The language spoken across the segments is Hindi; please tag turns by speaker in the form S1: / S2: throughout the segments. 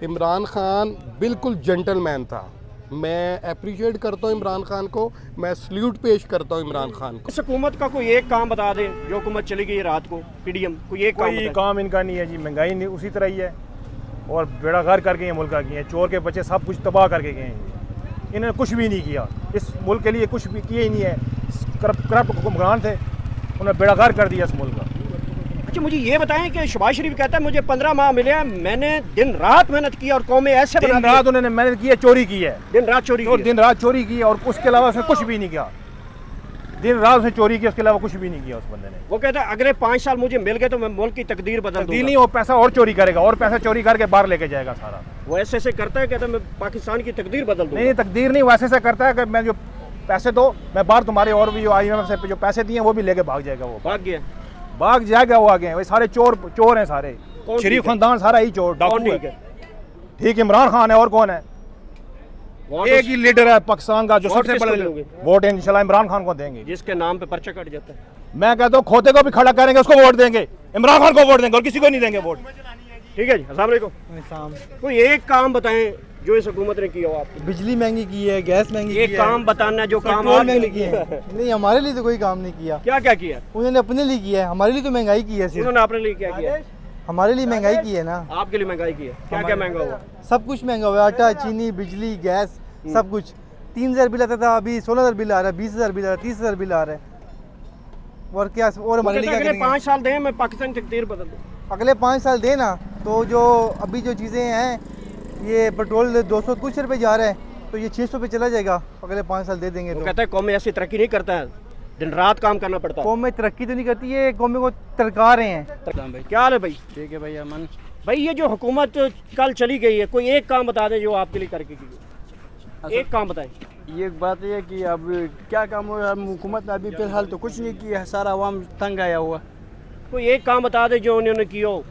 S1: इमरान खान बिल्कुल जेंटलमैन था। मैं अप्रिशिएट करता हूँ इमरान खान को, मैं सल्यूट पेश करता हूँ इमरान खान को।
S2: इस हुकूमत का कोई एक काम बता दें, जो हुकूमत चली गई रात को पीडीएम, कोई एक काम
S3: कोई काम इनका नहीं है जी। महंगाई नहीं उसी तरह ही है और बेड़ा गर्क करके ये मुल्क की है। चोर के बच्चे सब कुछ तबाह करके गए हैं। इन्होंने कुछ भी नहीं किया, इस मुल्क के लिए कुछ भी किए ही नहीं है। करप्ट हुक्मरान थे, उन्होंने बेड़ा गर्क कर दिया इस मुल्क का।
S2: अच्छा, मुझे ये बताएं कि शहबाज शरीफ कहता है मुझे 15 माह मिले हैं, मैंने दिन रात मेहनत की और कौमें ऐसे
S3: दिन रात उन्होंने मेहनत की है, चोरी की है,
S2: दिन रात चोरी की है।
S3: दिन रात चोरी की और उसके अलावा उसने कुछ भी नहीं किया। दिन रात उसने चोरी की, उसके अलावा कुछ भी नहीं किया उस बंदे ने।
S2: वो कहता है अगले 5 साल मुझे मिल गए तो मैं मुल्क की तकदीर बदल दूंगा।
S3: नहीं, वो पैसा और चोरी करेगा और पैसा चोरी करके बाहर लेके जाएगा सारा।
S2: वो ऐसे करता है, कहता है मैं पाकिस्तान की तकदीर बदल दूंगा।
S3: नहीं, तकदीर नहीं, वैसे से करता है कि मैं जो पैसे दो मैं बाहर तुम्हारे और भी जो IMF से जो पैसे दिए वो भी लेके भाग जाएगा। वो
S2: भाग गया,
S3: भाग जाएगा। वो आगे हैं, वो सारे चोर हैं सारे। शरीफ खानदान सारा ही चोर डाकू है। ठीक, इमरान खान है और कौन है? एक ही लीडर है पाकिस्तान का जो सबसे बड़ा वोट है इंशाल्लाह इमरान खान को देंगे,
S2: जिसके नाम पे पर्चा कट जाता है।
S3: मैं कहता हूँ खोते को भी खड़ा करेंगे, उसको वोट देंगे, इमरान खान को वोट देंगे और किसी को नहीं देंगे वोट।
S2: ठीक है जी, अस्सलाम वालेकुम। कोई एक काम बताएं जो इस हुकूमत ने किया हो आपकी।
S4: बिजली महंगी की है, गैस महंगी की है।
S2: एक काम बताना जो काम
S4: पेट्रोल
S2: आपने
S4: महंगी की है। नहीं, हमारे लिए तो कोई काम नहीं किया।
S2: क्या क्या किया
S4: उन्होंने अपने लिए किया है, हमारे लिए तो महंगाई की है। सिर्फ
S2: उन्होंने अपने लिए क्या किया?
S4: हमारे लिए महंगाई की है ना।
S2: आपके लिए महंगाई की है। क्या क्या महंगा हुआ?
S4: सब कुछ महंगा हुआ है, आटा, चीनी, बिजली, गैस, सब कुछ। 3000 बिल आता था, अभी 16,000 बिल आ रहा है, 20,000 बिल आ रहा है, 30,000 बिल आ रहा है। और क्या, और हमारे लिए क्या
S2: अगले
S4: करेंगे?
S2: 5 साल दें मैं पाकिस्तान की तकदीर बदल दूं।
S4: अगले 5 साल देना तो जो अभी जो चीज़ें हैं, ये पेट्रोल 200 कुछ रुपये जा रहा है, तो ये 600 पे चला जाएगा। अगले 5 साल दे देंगे
S2: वो
S4: तो।
S2: कहता है कौम में ऐसी तरक्की नहीं करता है, दिन रात काम करना पड़ता है।
S4: कौम में तरक्की तो नहीं करती है, कौम को तरका रहे हैं।
S2: क्या हाल है भाई?
S5: ठीक है भाई, अमन
S2: भाई ये जो हुकूमत कल चली गई है, कोई एक काम बता दें जो आपके लिए करके की। एक काम बताएं।
S5: ये बात है कि अब क्या काम हो, हुकूमत ने अभी फिलहाल तो कुछ नहीं किया है, सारा आवाम तंग आया हुआ।
S2: कोई एक काम बता दें जो उन्होंने किया हो।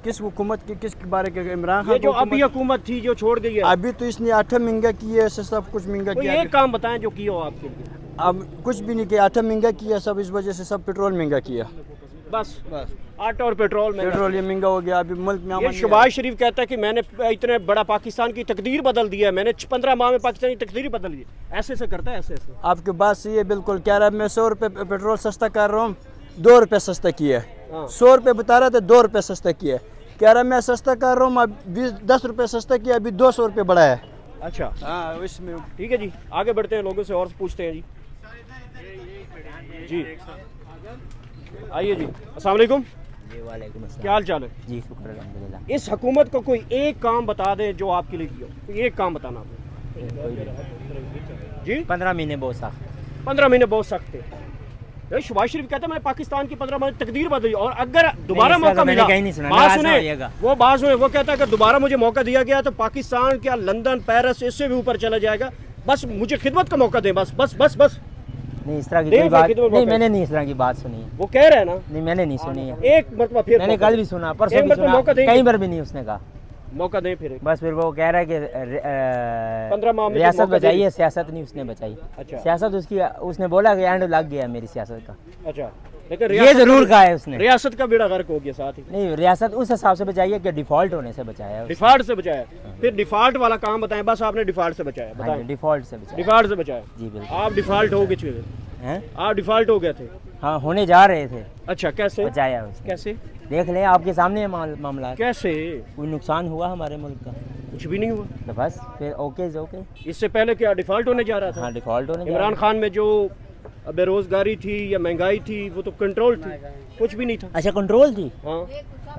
S5: किस हुकूमत के, किस के बारे के? इमरान
S2: ये
S5: खान
S2: जो
S5: को
S2: अभी हुकूमत थी जो छोड़ गई है,
S5: अभी तो इसने 8 महंगा किया है, सब कुछ महंगा
S2: कोई
S5: किया।
S2: एक काम बताएं जो किया हो आपके लिए।
S5: अब कुछ भी नहीं किया, 8 महंगा किया सब, इस वजह से सब पेट्रोल महंगा किया।
S2: बस आटा और पेट्रोल में
S5: पेट्रोल ये महंगा हो गया अभी मुल्क में।
S2: ये शहबाज शरीफ कहता है कि मैंने इतने बड़ा पाकिस्तान की तकदीर बदल दी है, मैंने 15 माह में पाकिस्तान की तकदीर बदल दी। ऐसे से करता है, ऐसे ऐसे।
S5: आपकी बात सही है बिल्कुल। कह रहा है मैं 100 रुपये पेट्रोल सस्ता कर रहा हूँ, 2 रुपये सस्ता किया है। 100 रुपये बता रहा था, 2 रुपये सस्ता किया है। कह रहा है मैं सस्ता कर रहा हूँ, अब 10 रुपये सस्ता किया, अभी 200 रुपये बढ़ाया है।
S2: अच्छा
S5: हाँ, इसमें
S2: ठीक है जी, आगे बढ़ते हैं, लोगों से और पूछते हैं जी। जी आइए जी, अस्सलाम वालेकुम।
S6: वालेकुम अस्सलाम।
S2: क्या हाल चाल है
S6: जी, शुक्र अल्हम्दुलिल्लाह।
S2: इस हुकूमत को कोई एक काम बता दें जो आपके लिए किया हो। कोई एक काम बताना आपको जी।
S6: 15 महीने बहुत सख्त।
S2: 15 महीने बहुत सख्त थे। शहबाज शरीफ कहता है मैंने पाकिस्तान की 15 माह तकदीर बदली, और अगर दोबारा मौका मिला, बात सुने, वो बात सुने, वो कहता है अगर दोबारा मुझे मौका दिया गया तो पाकिस्तान क्या लंदन, पेरिस, इससे भी ऊपर चला जाएगा। बस मुझे खिदमत का मौका दे, बस बस बस बस।
S6: नहीं, इस तरह की कोई बात नहीं, मैंने नहीं इस तरह की बात सुनी है।
S2: वो कह रहे हैं ना।
S6: नहीं, मैंने नहीं सुनी है।
S2: एक मरतबा फिर
S6: मैंने कल भी सुना, परसों भी सुना, कई बार भी नहीं उसने कहा।
S2: मौका दें फिर।
S6: बस फिर वो कह रहा है कि
S2: 15 माह में
S6: रियासत बचाई है, सियासत नहीं उसने बचाई।
S2: अच्छा।
S6: सियासत उसकी, उसने बोला कि एंड लग गया मेरी सियासत का।
S2: अच्छा, लेकिन
S6: ये जरूर कहा है उसने।
S2: रियासत का बेड़ा गर्क हो गया साथ ही।
S6: नहीं, रियासत उस हिसाब से बचाई है कि डिफॉल्ट होने से बचाया है।
S2: डिफॉल्ट से बचाया। फिर डिफॉल्ट वाला काम बताएं, बस आपने डिफॉल्ट से बचाया, बताएं।
S6: डिफॉल्ट से बचाया।
S2: डिफॉल्ट से बचाया
S6: जी बिल्कुल।
S2: आप डिफॉल्ट हो गए
S6: हैं?
S2: आप डिफॉल्ट हो गए थे।
S6: हाँ, होने जा रहे थे।
S2: अच्छा, कैसे
S6: बचाया उसने।
S2: कैसे
S6: देख लें, आपके सामने है मामला।
S2: कैसे?
S6: कोई नुकसान हुआ हमारे मुल्क का?
S2: कुछ भी नहीं हुआ।
S6: तो बस फिर ओके।
S2: इससे पहले क्या डिफॉल्ट होने जा रहा था?
S6: हाँ, डिफॉल्ट होने जा रहा
S2: इमरान खान में जो बेरोजगारी थी या महंगाई थी, वो तो कंट्रोल थी, कुछ भी नहीं था।
S6: अच्छा, कंट्रोल थी।
S2: हाँ,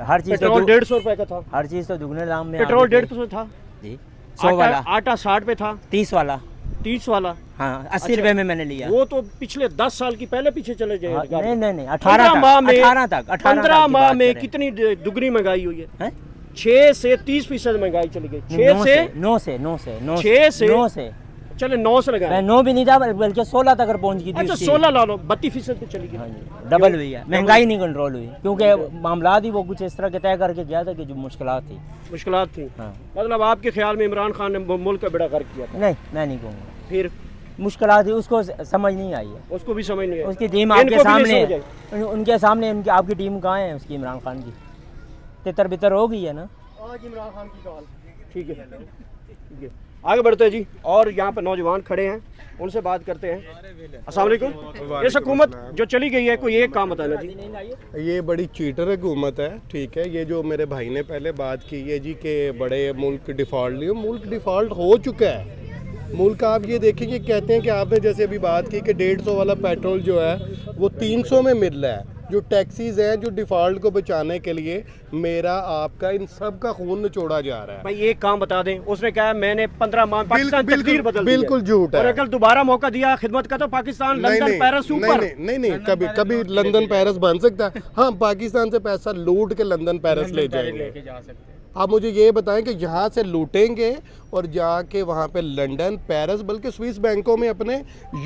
S6: हर चीज तो
S2: पेट्रोल 150 रुपए का था।
S6: हर चीज तो दुगने दाम में।
S2: पेट्रोल 150 था
S6: जी। 100 वाला।
S2: आटा 60 पे था।
S6: 30 वाला।
S2: 30 वाला।
S6: हाँ, 80 रुपए में मैंने लिया।
S2: वो तो पिछले 10 साल की पहले पीछे चले जाएगा।
S6: नहीं, 18 माह में
S2: 15 माह में कितनी दुगनी महंगाई हुई है? 6 से 30% महंगाई चली गई। 6 से
S6: 9 से
S2: चले 9 से लगाए।
S6: 9 भी नहीं था, बल्कि 16 तक पहुंच गई थी।
S2: अच्छा, 16 ला लो, 32% पे चली गई।
S6: हाँ जी, डबल हुई है। महंगाई नहीं कंट्रोल हुई, क्योंकि मामला ही वो कुछ इस तरह के तय करके गया था कि जो मुश्किलात थी।
S2: हाँ। मतलब आपके ख्याल में इमरान खान ने मुल्क का बेड़ा गर्क किया था?
S6: नहीं, मैं नहीं कहूँगा।
S2: फिर
S6: मुश्किलात थी, उसको समझ नहीं आई है।
S2: उसको भी समझ नहीं आई।
S6: उसकी टीम आपके सामने, उनके सामने आपकी टीम कहाँ है उसकी, इमरान खान की? तितर बितर हो गई है ना।
S3: इमरान खान की कॉल।
S2: ठीक है, ठीक है, आगे बढ़ते हैं जी। और यहाँ पे नौजवान खड़े हैं, उनसे बात करते हैं। अस्सलाम वालेकुम। ये हुकूमत जो चली गई है, कोई एक काम बताना जी।
S1: ये बड़ी चीटर हुकूमत है, ठीक है। ये जो मेरे भाई ने पहले बात की है जी कि बड़े मुल्क डिफ़ॉल्ट नहीं हो, मुल्क डिफ़ॉल्ट हो चुका है। मुल्क आप ये देखेंगे, कहते हैं कि आपने जैसे अभी बात की कि 150 वाला पेट्रोल जो है वो 300 में मिल रहा है। जो टैक्सीज हैं जो डिफ़ॉल्ट को बचाने के लिए मेरा आपका इन सब का खून निचोड़ा जा रहा है।
S2: भाई एक काम बता दें, उसने कहा मैंने 15 माह पाकिस्तान तकदीर बदल दी है।
S1: बिल्कुल झूठ है।
S2: और अगर दोबारा मौका दिया खिदमत का तो पाकिस्तान लंदन पेरिस ऊपर।
S1: नहीं, कभी लंदन पेरिस बन सकता है। हाँ, पाकिस्तान से पैसा लूट के लंदन पेरिस ले जाएंगे। आप मुझे ये बताएं कि यहाँ से लूटेंगे और जाके वहाँ पे लंदन पेरिस बल्कि स्विस बैंकों में अपने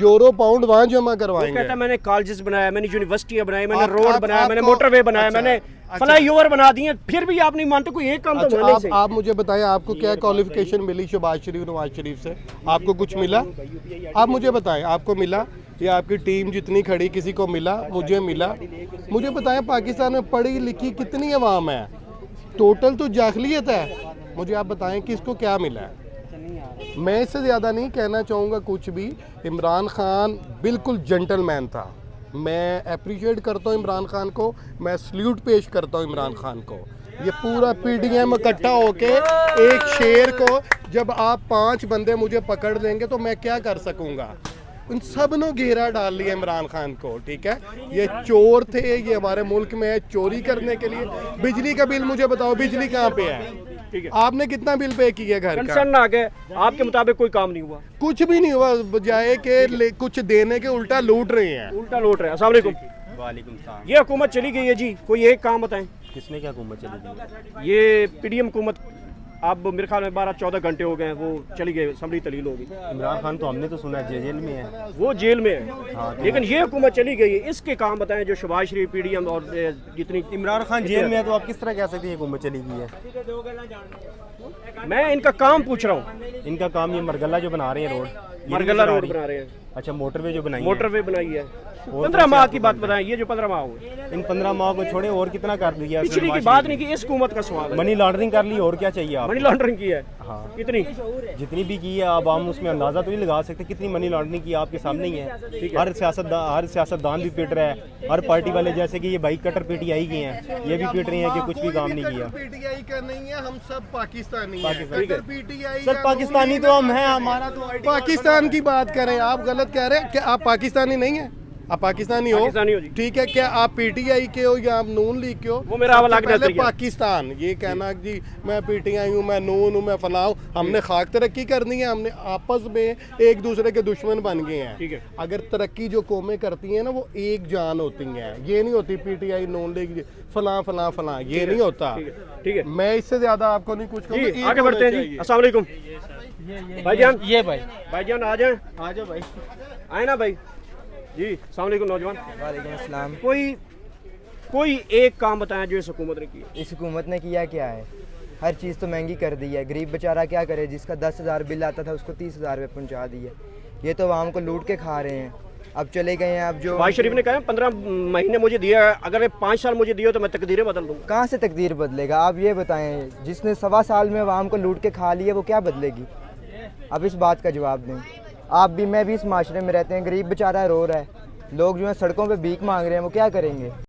S1: यूरो पाउंड वहाँ जमा करवाएंगे।
S2: कहता है मैंने कॉलेजेस बनाया, मैंने यूनिवर्सिटियां बनाई, मैंने रोड बनाया, मैंने मोटरवे बनाया, मैंने फ्लाईओवर बना दिए, फिर भी आप नहीं मानते। कोई एक काम तो होना ही चाहिए।
S1: आप मुझे बताएं आपको क्या क्वालिफिकेशन मिली शहबाज शरीफ नवाज शरीफ से? आपको कुछ मिला? आप मुझे बताएं आपको मिला या आपकी टीम जितनी खड़ी किसी को मिला? मुझे मिला। मुझे बताएं पाकिस्तान में पढ़ी लिखी कितनी अवाम है? टोटल तो जाखिलियत है। मुझे आप बताएं कि इसको क्या मिला है? मैं इससे ज़्यादा नहीं कहना चाहूँगा कुछ भी। इमरान खान बिल्कुल जेंटलमैन था। मैं अप्रिशिएट करता हूँ इमरान खान को, मैं सल्यूट पेश करता हूँ इमरान खान को। ये पूरा PDM इकट्ठा होके एक शेर को जब आप 5 बंदे मुझे पकड़ लेंगे तो मैं क्या कर सकूँगा? उन सब ने घेरा डाल लिया इमरान खान को, ठीक है। ये चोर थे, ये हमारे मुल्क में है चोरी करने के लिए। बिजली का बिल मुझे बताओ, बिजली कहाँ पे है?
S2: ठीक है,
S1: आपने कितना बिल पे किया घर का?
S2: कंसर्न आ गए, आपके मुताबिक कोई काम नहीं हुआ?
S1: कुछ भी नहीं हुआ, बजाय के कुछ देने के उल्टा लूट रहे हैं।
S2: उल्टा लौट रहे हैं। अस्सलाम वालेकुम।
S7: वालेकुम सलाम।
S2: ये हुकूमत चली गई है जी, कोई एक काम बताएं।
S7: किसने क्या हुकूमत चली गई?
S2: ये PDM हुकूमत अब मेरे ख्याल में 12-14 घंटे हो गए, वो चली गई, असम्बली तलील होगी।
S7: इमरान खान तो हमने तो सुना जेल में है।
S2: वो जेल में है, लेकिन ये हुकूमत चली गई है। इसके काम बताएं जो शहबाज शरीफ, PDM और जितनी।
S7: इमरान खान जेल में है तो आप किस तरह कह सकते हैं हुकूमत चली गई है?
S2: मैं इनका काम पूछ रहा हूँ।
S7: इनका काम ये मरगला जो बना रहे हैं रोड,
S2: मरगला रोड बना रहे हैं।
S7: अच्छा, मोटरवे जो बनाई है।
S2: मोटरवे बनाई है। 15 माह की बात बताएं, ये जो 15 माह हुए,
S7: इन 15 माह को छोड़े और कितना कर दिया?
S2: पिछली की बात नहीं की, इस हुकूमत का सवाल है।
S7: मनी लॉन्ड्रिंग कर ली, और क्या चाहिए आप?
S2: मनी लॉन्ड्रिंग की है।
S7: हाँ,
S2: कितनी?
S7: जितनी भी की है अब हम उसमें अंदाजा तो नहीं लगा सकते कितनी मनी लॉन्ड्रिंग की, आपके सामने ही है। हर सियासतदान भी पिट रहा है, हर पार्टी वाले, जैसे कि ये भाई कट्टर PTI के हैं, ये भी पिट रहे हैं कि कुछ भी काम नहीं किया।
S1: PTI का नहीं है, हम सब पाकिस्तानी हैं। PTI
S7: सर पाकिस्तानी तो हम हैं, हमारा तो
S1: पाकिस्तान की बात करें, आप गलत कह रहे हैं। क्या आप पाकिस्तानी नहीं हैं? आप पाकिस्तानी हो
S2: जी।
S1: ठीक है। क्या आप PTI के हो या आप नून लीग के हो?
S2: वो मेरा अलग
S1: पहले पाकिस्तान ये कहना जी मैं PTI हूँ, मैं नून हूँ, मैं फलां हूँ, हमने खाक तरक्की करनी है। हमने आपस में एक दूसरे के दुश्मन बन गए हैं।
S2: ठीक है।
S1: अगर तरक्की जो कौमें करती हैं ना वो एक जान होती हैं, ये नहीं होती PTI नून लीग फलां फलां फलां, ये नहीं होता।
S2: ठीक है,
S1: मैं इससे ज्यादा आपको नहीं कुछ कहूँगा।
S2: जी आगे बढ़ते हैं जी। अस्सलाम वालेकुम भाईजान। ये भाईजान आ जाए,
S5: आ जाओ भाई।
S2: आए ना भाई जी। अस्सलाम वालेकुम नौजवान।
S5: वालेकुम अस्सलाम।
S2: कोई एक काम बताएं जो इस हुकूमत ने किया।
S8: इस हुकूमत ने किया क्या है? हर चीज़ तो महंगी कर दी है। गरीब बेचारा क्या करे? जिसका 10,000 बिल आता था उसको 30,000 में पहुंचा दिया। ये तो आवाम को लूट के खा रहे हैं। अब चले गए हैं। अब जो
S2: शहबाज शरीफ ने कहा 15 महीने मुझे दिया है, अगर 5 साल मुझे दिए तो मैं तकदीरें बदल दूंगा।
S8: कहाँ से तकदीर बदलेगा? आप ये बताएं, जिसने 1.25 साल में आवाम को लूट के खा लिया वो क्या बदलेगी? अब इस बात का जवाब दें। आप भी, मैं भी इस माशरे में रहते हैं। गरीब बेचारा रो रहा है, लोग जो है सड़कों पे भीख मांग रहे हैं, वो क्या करेंगे?